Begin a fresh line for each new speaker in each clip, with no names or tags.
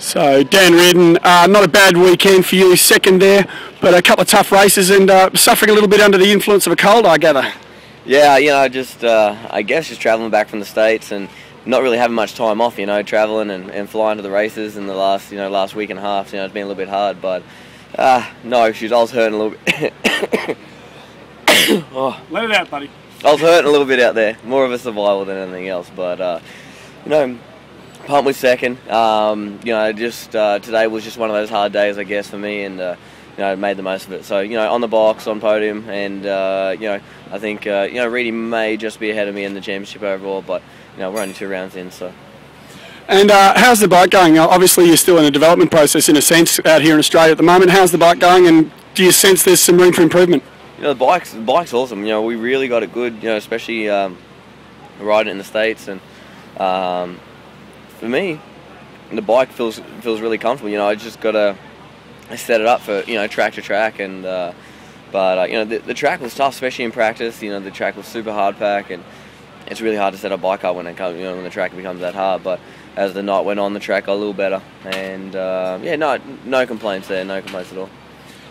So, Dan Reardon, not a bad weekend for you, second there, but a couple of tough races and suffering a little bit under the influence of a cold, I gather.
Yeah, I guess just travelling back from the States and not really having much time off, travelling and flying to the races in the last week and a half, it's been a little bit hard, but no issues. I was hurting a little bit.
Oh. Let it out, buddy.
I was hurting a little bit out there, more of a survival than anything else, but, pumped with second. Today was just one of those hard days, I guess, for me, and I made the most of it. So, on the box, on podium, and I think Reedy may just be ahead of me in the championship overall, but we're only 2 rounds in, so.
And how's the bike going? Obviously, you're still in a development process, in a sense, out here in Australia at the moment. How's the bike going, and do you sense there's some room for improvement?
The bike's awesome. We really got it good. Especially riding it in the States, and for me, the bike feels really comfortable. I just gotta set it up for track to track, and the track was tough, especially in practice. The track was super hard pack, and it's really hard to set a bike up when it comes when the track becomes that hard. But as the night went on, the track got a little better, and no complaints there, no complaints at all.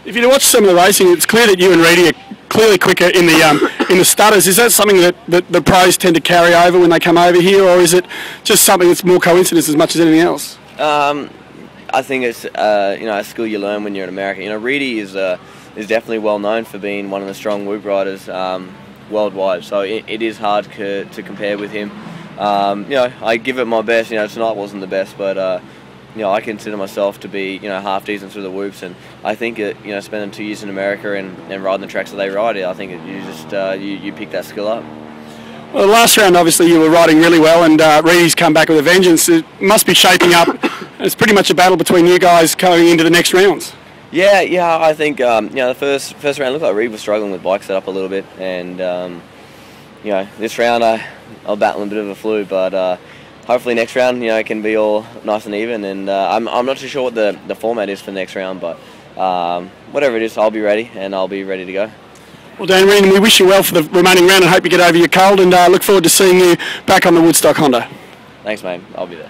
If you watch some of the racing, it's clear that you and Reedy are clearly quicker in the stutters. Is that something that the pros tend to carry over when they come over here, or is it just something that's more coincidence as much as anything else?
I think it's a skill you learn when you're in America. Reedy is definitely well known for being one of the strong whoop riders worldwide, so it is hard to compare with him. I give it my best. Tonight wasn't the best, but I consider myself to be half decent through the whoops, and I think spending 2 years in America and riding the tracks that they ride, I think you just you pick that skill up.
Well, last round obviously you were riding really well, and Reedy's come back with a vengeance. It must be shaping up. It's pretty much a battle between you guys going into the next rounds.
Yeah, I think the first round looked like Reed was struggling with bike setup a little bit, and this round I'll battle a bit of a flu, but. Hopefully next round, it can be all nice and even, and I'm not too sure what the format is for the next round, but whatever it is, I'll be ready, and I'll be ready to go.
Well, Dan Reardon, we wish you well for the remaining round and hope you get over your cold, and look forward to seeing you back on the Woodstock Honda.
Thanks, mate. I'll be there.